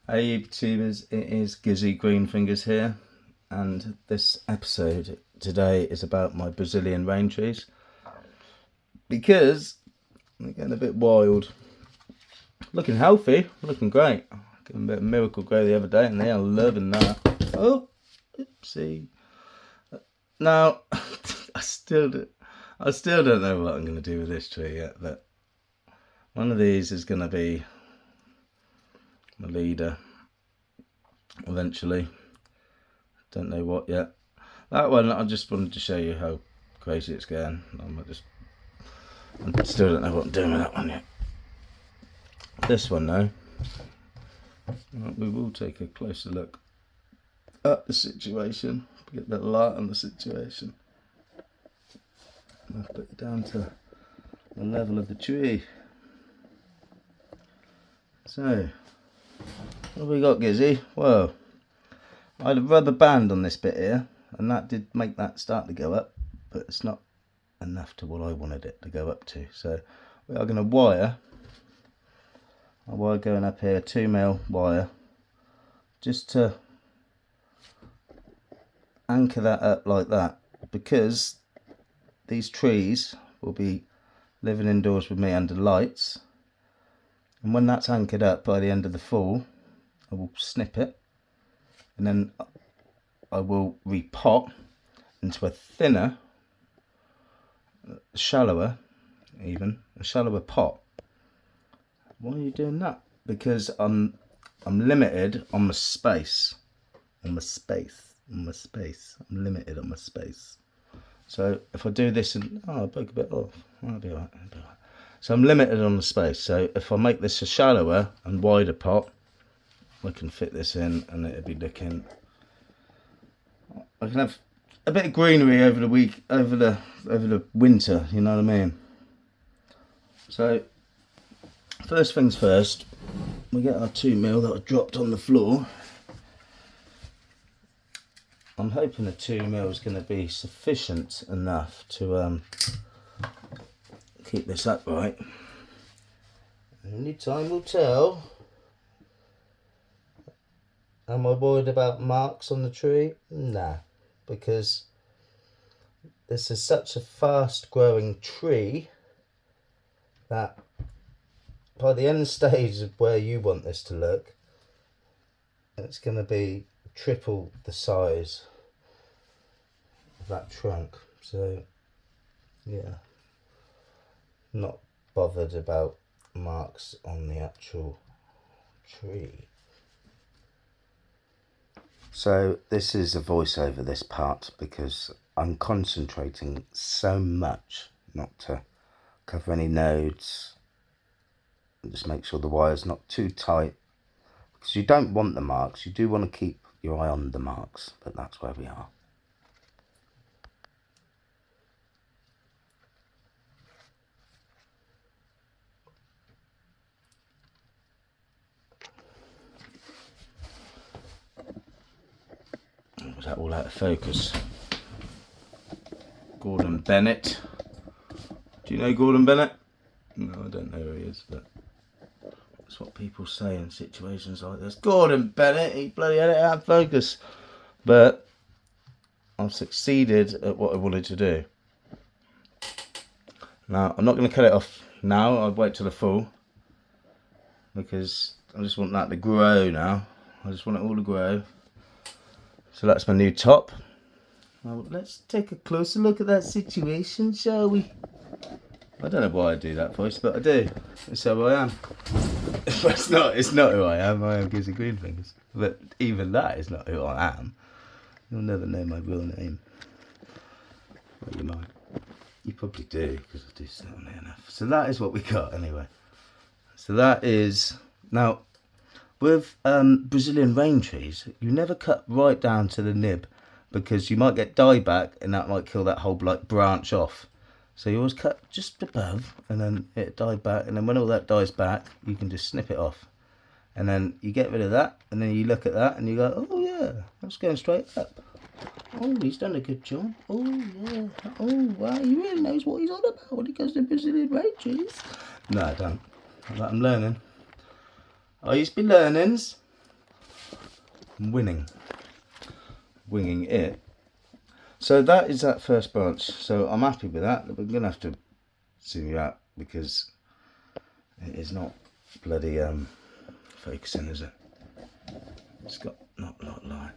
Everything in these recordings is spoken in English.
Hey YouTubers, it is Gizzy Greenfingers here, and this episode today is about my Brazilian rain trees because they're getting a bit wild. Looking healthy, looking great. Gave them a bit of Miracle Grow the other day and they are loving that. Oh, oopsie. Now, I still don't know what I'm going to do with this tree yet, but one of these is going to be my leader eventually. Don't know what yet. That one, I just wanted to show you how crazy it's going. I still don't know what I'm doing with that one yet. This one though, we will take a closer look at the situation. Get a bit of light on the situation. I'll put it down to the level of the tree. So, what have we got, Gizzy? Well, I had a rubber band on this bit here, and that did make that start to go up, but it's not enough to what I wanted it to go up to. So we are going to wire a wire going up here, 2mm wire, just to anchor that up like that, because these trees will be living indoors with me under lights, and when that's anchored up by the end of the fall, I will snip it, and then I will repot into a thinner, shallower pot. Why are you doing that? Because I'm limited on my space. I'm limited on my space. So if I do this and I broke a bit off, I'll be alright. So I'm limited on the space. So if I make this a shallower and wider pot, I can fit this in, and it'll be looking. I can have a bit of greenery over the winter. You know what I mean? So first things first, we get our 2mm that I dropped on the floor. I'm hoping the 2mm is going to be sufficient enough to keep this upright. Only time will tell. Am I worried about marks on the tree? Nah, because this is such a fast growing tree that by the end stage of where you want this to look, it's going to be triple the size of that trunk. So yeah, not bothered about marks on the actual tree. So this is a voiceover, this part, because I'm concentrating so much not to cover any nodes and just make sure the wire's not too tight, because you don't want the marks. You do want to keep your eye on the marks, but that's where we are. Was that all out of focus? Gordon Bennett. Do you know Gordon Bennett? No, I don't know who he is, but that's what people say in situations like this. Gordon Bennett, he bloody had it out of focus. But I've succeeded at what I wanted to do. Now, I'm not going to cut it off now. I'll wait till the fall, because I just want that to grow now. I just want it all to grow. So that's my new top. Now, let's take a closer look at that situation, shall we? I don't know why I do that voice, but I do. That's who I am. It's not who I am. I am Gizzy Greenfingers. But even that is not who I am. You'll never know my real name. Well, you might. You probably do, because I do sit on there enough. So that is what we got anyway. So that is... Now, with Brazilian rain trees, you never cut right down to the nib, because you might get dieback and that might kill that whole branch off. So you always cut just above, and then it died back, and then when all that dies back, you can just snip it off. And then you get rid of that, and then you look at that and you go, oh yeah, that's going straight up. Oh, he's done a good job. Oh yeah. Oh wow, he really knows what he's on about when he goes to Brazilian rain trees. No, I don't. I'm learning. I used to be learnings. winging it. So that is that first branch. So I'm happy with that. We're going to have to zoom you out because it is not bloody focusing, is it? It's got not a lot of light.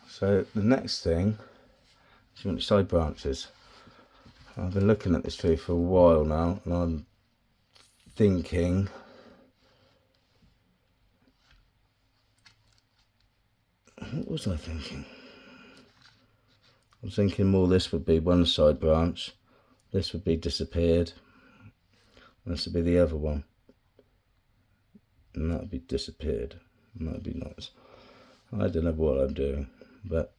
So the next thing is you want your side branches. I've been looking at this tree for a while now, and I'm thinking what was I thinking? I was thinking more this would be one side branch, this would be disappeared, and this would be the other one, and that would be disappeared, and that would be nice. I don't know what I'm doing, but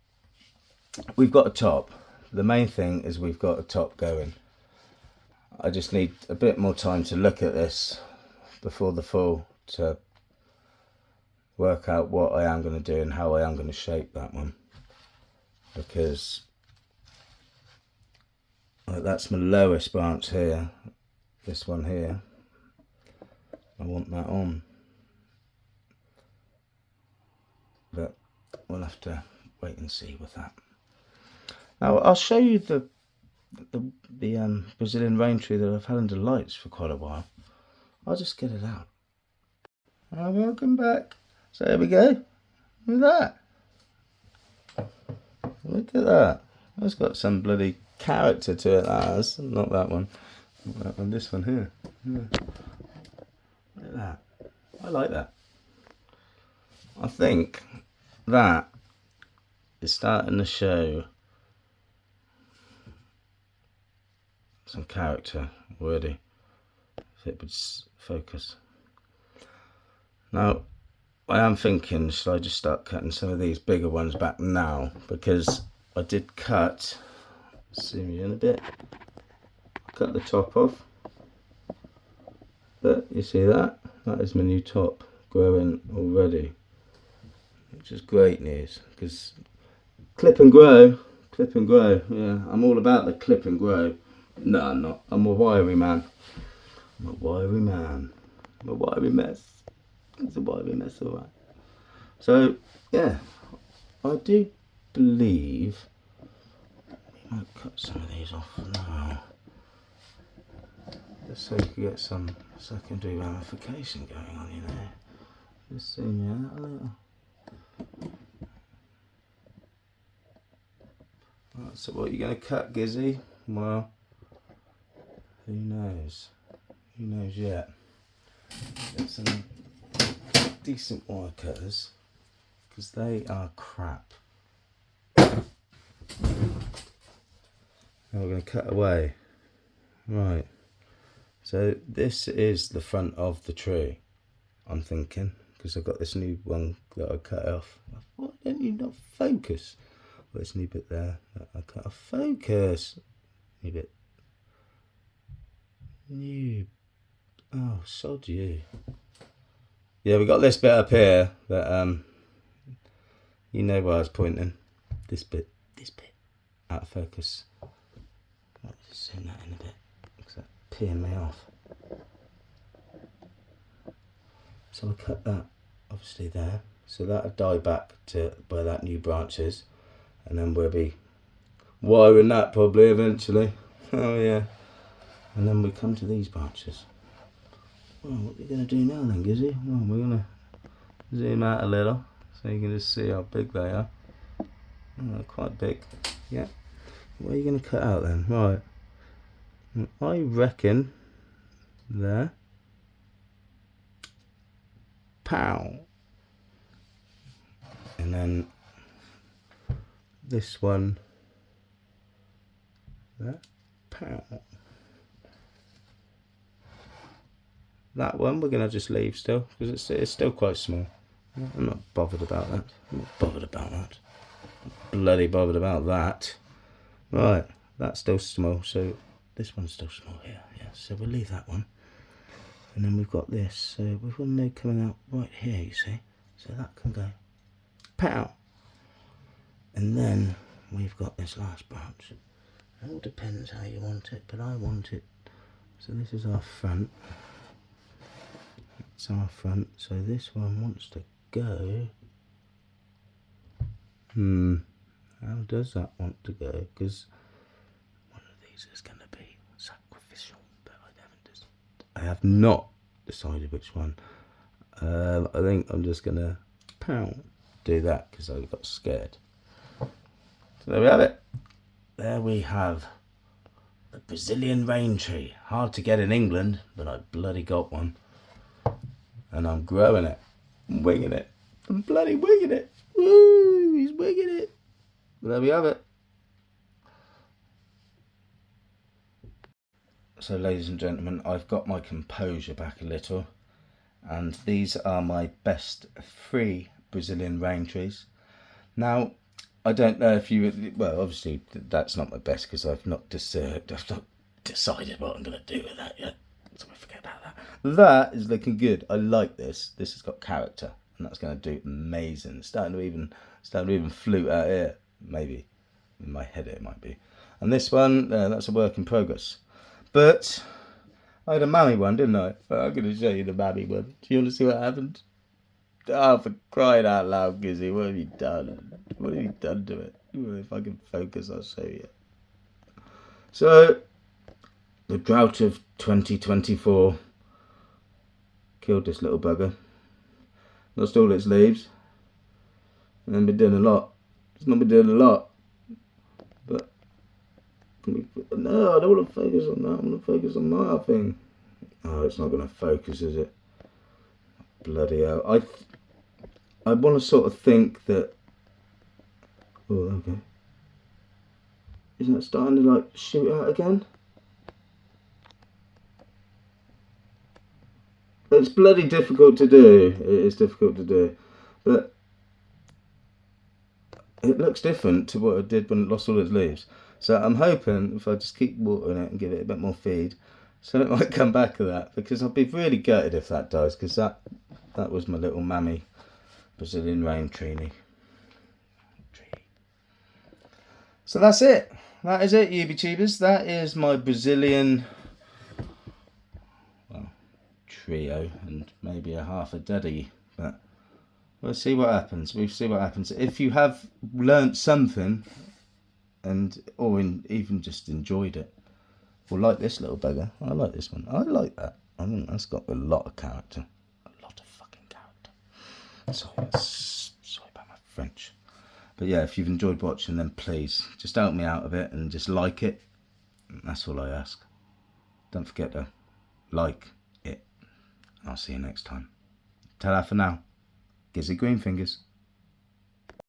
we've got a top. The main thing is we've got a top going. I just need a bit more time to look at this before the fall to work out what I am going to do and how I am going to shape that one, because that's my lowest branch here, this one here, I want that on, but we'll have to wait and see with that. Now I'll show you the Brazilian rain tree that I've had under lights for quite a while. I'll just get it out. Welcome back. So there we go. Look at that. Look at that. That's got some bloody character to it, that has. Not that one. That one, this one here. Yeah. Look at that. I like that. I think that is starting to show some character already, if it would focus. Now I am thinking, should I just start cutting some of these bigger ones back now, because I did cut, zoom you in a bit, cut the top off, but you see that is my new top growing already, which is great news, because clip and grow, yeah, I'm all about the clip and grow. No, I'm not. I'm a wiry man. I'm a wiry man. I'm a wiry mess. It's a wiry mess, alright. So, yeah, I do believe we might cut some of these off now, just so you can get some secondary ramification going on, you know. Just zoom you out a little. Right, so what are you going to cut, Gizzy? Well, who knows? Who knows yet? Get some decent wire cutters, because they are crap. Now we're going to cut away. Right. So this is the front of the tree, I'm thinking, because I've got this new one that I cut off. Why don't you not focus? Well, this new bit there that I cut off. Focus. New bit. New. Oh, sod you. Yeah, we got this bit up here that you know where I was pointing. This bit out of focus. I'll just zoom that in a bit because that's peeing me off. So I cut that obviously there, so that'll die back to where that new branch is, and then we'll be wiring that probably eventually. Oh yeah. And then we come to these branches. Well, what are we going to do now then, Gizzy? Well, we're going to zoom out a little so you can just see how big they are. Oh, quite big. Yeah. What are you going to cut out then? Right. I reckon there. Pow. And then this one there. Pow. That one we're going to just leave still, because it's still quite small. I'm not bothered about that. I'm not bothered about that. I'm bloody bothered about that. Right, that's still small, so this one's still small here. Yeah, so we'll leave that one. And then we've got this, so we've got a node coming out right here, you see. So that can go pow. And then we've got this last branch. It all depends how you want it, but I want it. So this is our front. that's our front. So this one wants to go. How does that want to go? Because one of these is going to be sacrificial, but I have not decided which one. I think I'm just going to do that because I got scared. So there we have it. There we have the Brazilian rain tree. Hard to get in England, but I bloody got one. And I'm growing it. I'm winging it. I'm bloody winging it. Woo! He's winging it. But there we have it. So ladies and gentlemen, I've got my composure back a little. And these are my best 3 Brazilian rain trees. Now, I don't know if you... Well, obviously, that's not my best because I've not decided what I'm going to do with that yet. So I forget about that. That is looking good. I like this. This has got character. And that's going to do amazing. It's starting to even flute out here. Maybe. In my head it might be. And this one, that's a work in progress. But I had a mammy one, didn't I? I'm going to show you the mammy one. Do you want to see what happened? Oh, for crying out loud, Gizzy, what have you done? What have you done to it? Well, if I can focus, I'll show you. So, the drought of 2024 killed this little bugger. Lost all its leaves. And then been doing a lot. It's not been doing a lot. But, no, I don't want to focus on that. I want to focus on my thing. Oh, it's not going to focus, is it? Bloody hell. I want to sort of think that... Oh, okay. Isn't that starting to, like, shoot out again? It's bloody difficult to do. It is difficult to do. But it looks different to what it did when it lost all its leaves. So I'm hoping if I just keep watering it and give it a bit more feed, so it might come back to that. Because I'd be really gutted if that dies, because that was my little mammy Brazilian rain tree. So that's it. That is it, YouTubers. That is my Brazilian trio and maybe a half a daddy. But we'll see what happens. We'll see what happens. If you have learnt something or even just enjoyed it, or like this little bugger. I like this one. I like that. I think that's got a lot of character. A lot of fucking character. Sorry about my French. But yeah, if you've enjoyed watching, then please just help me out a bit and just like it. That's all I ask. Don't forget to like it. I'll see you next time. Ta-ra for now. Gizzy Greenfingers.